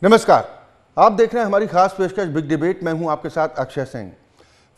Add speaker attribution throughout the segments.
Speaker 1: नमस्कार, आप देख रहे हैं हमारी खास पेशकश बिग डिबेट। मैं हूं आपके साथ अक्षय सिंह।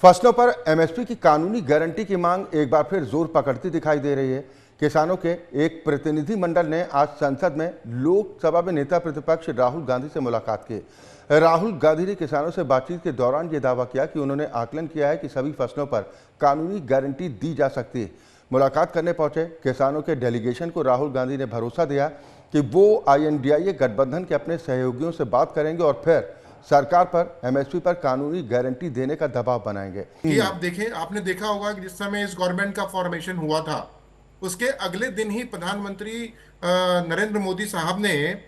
Speaker 1: फसलों पर एमएसपी की कानूनी गारंटी की मांग एक बार फिर जोर पकड़ती दिखाई दे रही है। किसानों के एक प्रतिनिधि मंडल ने आज संसद में लोकसभा में नेता प्रतिपक्ष राहुल गांधी से मुलाकात की। राहुल गांधी ने किसानों से बातचीत के दौरान ये दावा किया कि उन्होंने आकलन किया है कि सभी फसलों पर कानूनी गारंटी दी जा सकती है। मुलाकात करने पहुंचे किसानों के डेलीगेशन को राहुल गांधी ने भरोसा दिया कि वो INDIA गठबंधन के अपने सहयोगियों से बात करेंगे और फिर सरकार पर एमएसपी पर कानूनी गारंटी देने का दबाव बनाएंगे।
Speaker 2: कि आप देखें, आपने देखा होगा कि जिस समय इस गवर्नमेंट का फॉर्मेशन हुआ था उसके अगले दिन ही प्रधानमंत्री नरेंद्र मोदी साहब ने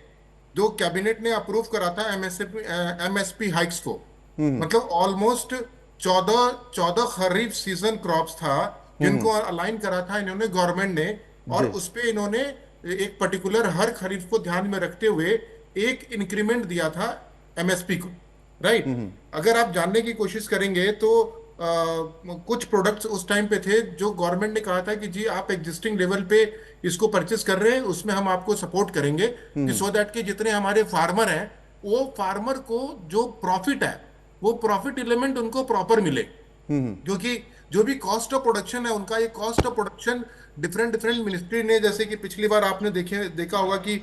Speaker 2: जो कैबिनेट ने अप्रूव करा था एमएसपी हाइक्स को। मतलब ऑलमोस्ट 14 खरीफ सीजन क्रॉप्स था जिनको अलाइन करा था इन्होंने गवर्नमेंट ने, और
Speaker 1: जी।
Speaker 2: उस पे इन्होंने एक पर्टिकुलर हर खरीफ को ध्यान में रखते हुए एक इंक्रीमेंट दिया था एमएसपी को। राइट। अगर आप जानने की कोशिश करेंगे तो कुछ प्रोडक्ट्स उस टाइम पे थे जो गवर्नमेंट ने कहा था कि जी आप एग्जिस्टिंग लेवल पे इसको परचेस कर रहे हैं, उसमें हम आपको सपोर्ट करेंगे कि सो दैट कि जितने हमारे फार्मर हैं वो फार्मर को जो प्रॉफिट है वो प्रॉफिट एलिमेंट उनको प्रॉपर मिले। क्योंकि जो भी कॉस्ट ऑफ प्रोडक्शन है उनका, ये cost of production different different ministry ने, जैसे कि पिछली बार आपने देखा होगा कि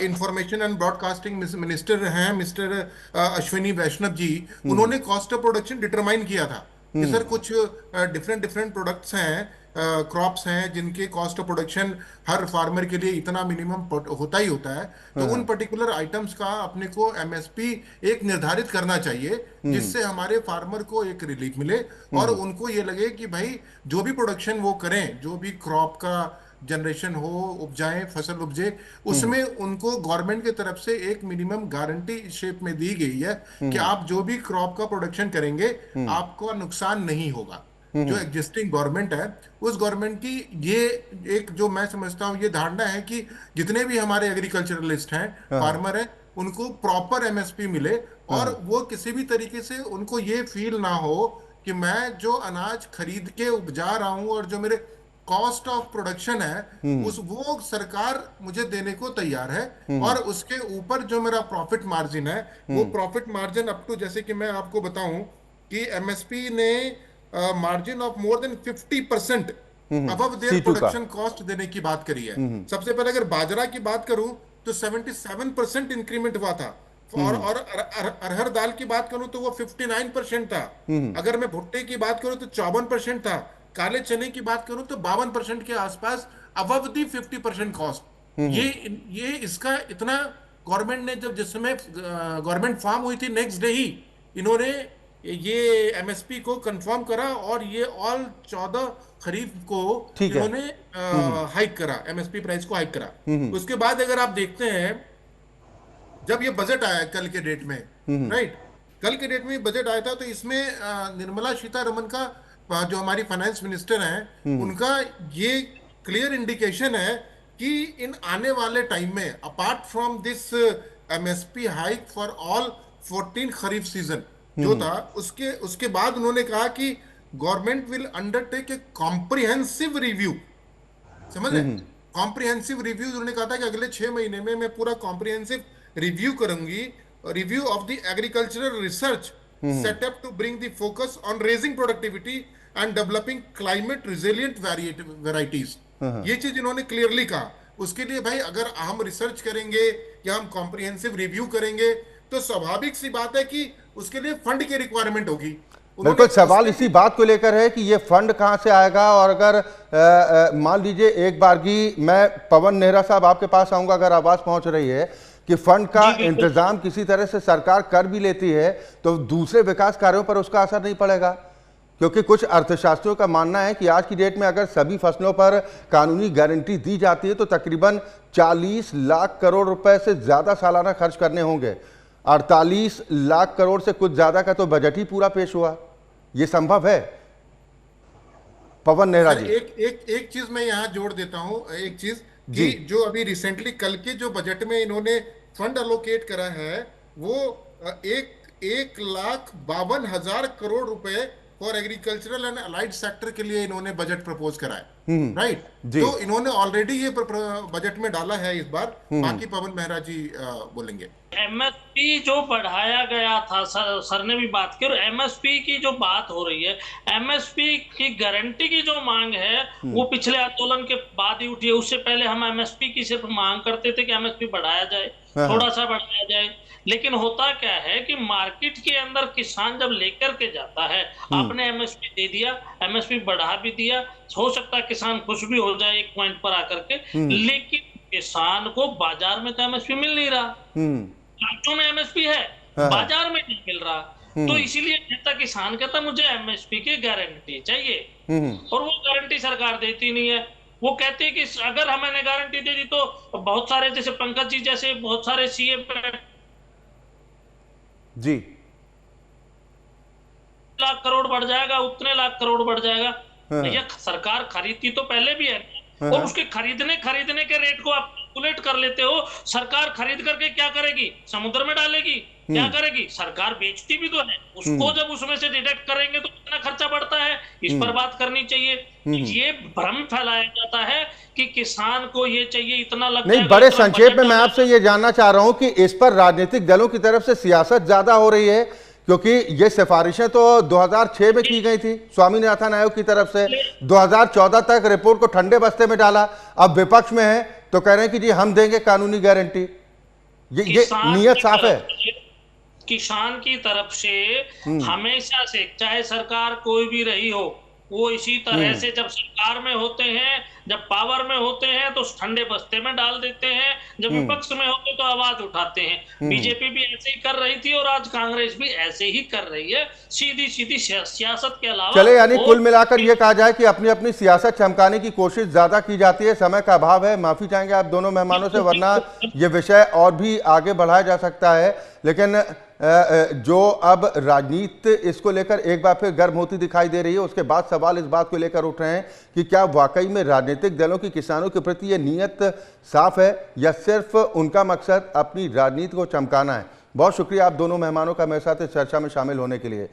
Speaker 2: इंफॉर्मेशन एंड ब्रॉडकास्टिंग मिनिस्टर हैं मिस्टर अश्विनी वैष्णव जी, उन्होंने कॉस्ट ऑफ प्रोडक्शन डिटरमाइन किया था कि सर कुछ डिफरेंट डिफरेंट प्रोडक्ट्स हैं, क्रॉप्स हैं जिनके cost of production her farmer के लिए इतना मिनिमम होता ही होता है। तो उन पर्टिकुलर आइटम्स का अपने को एमएसपी एक निर्धारित करना चाहिए जिससे हमारे फार्मर को एक रिलीफ मिले और उनको ये लगे कि भाई जो भी प्रोडक्शन वो करें, जो भी क्रॉप का जनरेशन हो, उपजाएं, फसल उपजे, उसमें उनको गवर्नमेंट की तरफ से एक मिनिमम गारंटी शेप में दी गई है कि आप जो भी क्रॉप का प्रोडक्शन करेंगे आपको नुकसान नहीं होगा। जो एग्जिस्टिंग गवर्नमेंट है उस गवर्नमेंट की ये एक, जो मैं समझता हूँ, ये धारणा है कि जितने भी हमारे एग्रीकल्चरलिस्ट हैं, फार्मर हैं, उनको प्रॉपर एमएसपी मिले और वो किसी भी तरीके से उनको ये फील ना हो कि मैं जो अनाज खरीद के उपजा रहा हूं और जो मेरे कॉस्ट ऑफ प्रोडक्शन है उस वो सरकार मुझे देने को तैयार है, और उसके ऊपर जो मेरा प्रॉफिट मार्जिन है वो प्रॉफिट मार्जिन अप टू, जैसे कि मैं आपको बताऊं कि एमएसपी ने margin of more than 50% above their
Speaker 1: C2 का।
Speaker 2: प्रोडक्शन कॉस्ट देने की बात करी है। सबसे पहले अगर बाजरा की बात करूं तो 77% इंक्रीमेंट हुआ था, और अरहर दाल की बात करूं तो वो 59% था। अगर मैं भुट्टे की बात करूं तो 54% था। काले चने की बात करूं तो 52% के आसपास अबव दी 50% कॉस्ट। ये इसका इतना गवर्नमेंट ने, जब जिस समय गवर्नमेंट फॉर्म हुई थी नेक्स्ट डे ही इन्होंने ये एमएसपी को कंफर्म करा और ये ऑल 14 खरीफ को
Speaker 1: ठीक है।
Speaker 2: इन्होंने हाइक करा, एमएसपी प्राइस को हाइक करा। उसके बाद अगर आप देखते हैं जब ये बजट आया कल के डेट में, राइट, कल के डेट में बजट आया था तो इसमें निर्मला सीतारमन का जो हमारी फाइनेंस मिनिस्टर हैं उनका ये क्लियर इंडिकेशन है कि इन आने वाले टाइम में apart from this MSP hike for all 14 kharif season जो था, उसके उसके बाद उन्होंने कहा कि government will undertake A comprehensive review. समझ रहे, कॉम्प्रिहेंसिव रिव्यू उन्होंने कहा था कि अगले 6 महीने में मैं पूरा कॉम्प्रिहेंसिव रिव्यू करूंगी, review of the agricultural research setup to bring the focus on raising productivity and developing climate resilient varieties. ये चीज इन्होंने क्लियरली कहा। उसके लिए भाई अगर हम रिसर्च करेंगे या हम कॉम्प्रिहेंसिव रिव्यू करेंगे तो स्वाभाविक सी बात है कि उसके लिए फंड की रिक्वायरमेंट होगी।
Speaker 1: बिल्कुल, सवाल इसी बात को लेकर है कि ये फंड कहां से आएगा। और अगर मान लीजिए एक बार की मैं पवन नेहरा साहब आपके पास आऊंगा, अगर आवाज पहुंच रही है कि फंड का इंतजाम किसी तरह से सरकार कर भी लेती है तो दूसरे विकास कार्यों पर उसका असर नहीं पड़ेगा, क्योंकि कुछ अर्थशास्त्रियों का मानना है कि आज की डेट में अगर सभी फसलों पर कानूनी गारंटी दी जाती है तो तकरीबन 40 लाख करोड़ रुपए से ज्यादा सालाना खर्च करने होंगे। 48 लाख करोड़ से कुछ ज्यादा का तो बजट ही पूरा पेश हुआ। ये संभव है पवन नेहरा जी?
Speaker 2: एक चीज मैं यहाँ जोड़ देता हूँ, एक चीज
Speaker 1: जी
Speaker 2: कि जो अभी रिसेंटली कल के जो बजट में इन्होंने फंड अलोकेट करा है वो 1,52,000 करोड़ रुपए for agricultural and allied sector के लिए इन्होंने बजट प्रपोज करा है। राइट।
Speaker 1: जी।
Speaker 2: तो इन्होंने ऑलरेडी ये बजट में डाला है इस बार। बाकी पवन मेहरा जी बोलेंगे।
Speaker 3: एमएसपी जो बढ़ाया गया था, सर ने भी बात की, और एमएसपी की जो बात हो रही है, एमएसपी की गारंटी की जो मांग है वो पिछले आंदोलन के बाद ही उठी है। उससे पहले हम एमएसपी की सिर्फ मांग करते थे कि एमएसपी बढ़ाया जाए, थोड़ा सा बढ़ाया जाए। लेकिन होता क्या है कि मार्केट के अंदर किसान जब लेकर के जाता है, आपने एमएसपी दे दिया, एमएसपी बढ़ा भी दिया, हो सकता है किसान खुश भी हो जाए एक पॉइंट पर आकर के, लेकिन किसान को बाजार में तो एमएसपी मिल नहीं रहा। राज्यों में एमएसपी है, बाजार में नहीं मिल रहा। तो इसीलिए नेता किसान कहता मुझे एमएसपी की गारंटी चाहिए, और वो गारंटी सरकार देती नहीं है। वो कहती है कि अगर हमने गारंटी दे दी तो बहुत सारे, जैसे पंकज जी जैसे बहुत सारे सीए
Speaker 1: जी,
Speaker 3: लाख करोड़ बढ़ जाएगा, उतने लाख करोड़ बढ़ जाएगा। भैया सरकार खरीदती तो पहले भी है, और उसके खरीदने के रेट को आप कैलकुलेट कर लेते हो। सरकार खरीद करके क्या करेगी? समुद्र में डालेगी। क्या करेगी? सरकार बेचती भी तो है, उसको जब उसमें से डिडक्ट करेंगे तो कितना खर्चा बढ़ता है, इस पर बात करनी चाहिए। ये भ्रम फैलाया जाता है कि किसान को ये चाहिए, इतना लगता है।
Speaker 1: नहीं, बड़े संक्षेप में मैं आपसे ये जानना चाह रहा हूं कि इस पर राजनीतिक दलों की तरफ से सियासत ज्यादा हो रही है, क्योंकि ये सिफारिशें तो 2006 में की गई थी स्वामीनाथन आयोग की तरफ से, 2014 तक रिपोर्ट को ठंडे बस्ते में डाला, अब विपक्ष में है तो कह रहे हैं कि जी हम देंगे कानूनी गारंटी। ये नियत साफ है।
Speaker 3: किसान की तरफ से हमेशा से, चाहे सरकार कोई भी रही हो, वो इसी तरह से जब सरकार में होते हैं, जब पावर में होते हैं तो ठंडे बस्ते में डाल देते हैं, जब विपक्ष में होते तो आवाज उठाते हैं। बीजेपी भी ऐसे ही कर रही थी और आज कांग्रेस भी ऐसे ही कर रही है, सीधी सीधी सियासत के अलावा।
Speaker 1: चले, यानी कुल मिलाकर ये कहा जाए कि अपनी अपनी सियासत चमकाने की कोशिश ज्यादा की जाती है। समय का अभाव है, माफी चाहेंगे आप दोनों मेहमानों से, वरना ये विषय और भी आगे बढ़ाया जा सकता है। लेकिन जो अब राजनीति इसको लेकर एक बार फिर गर्म होती दिखाई दे रही है, उसके बाद सवाल इस बात को लेकर उठ रहे हैं कि क्या वाकई में राजनीतिक दलों की किसानों के प्रति ये नीयत साफ है, या सिर्फ उनका मकसद अपनी राजनीति को चमकाना है। बहुत शुक्रिया आप दोनों मेहमानों का मेरे साथ इस चर्चा में शामिल होने के लिए।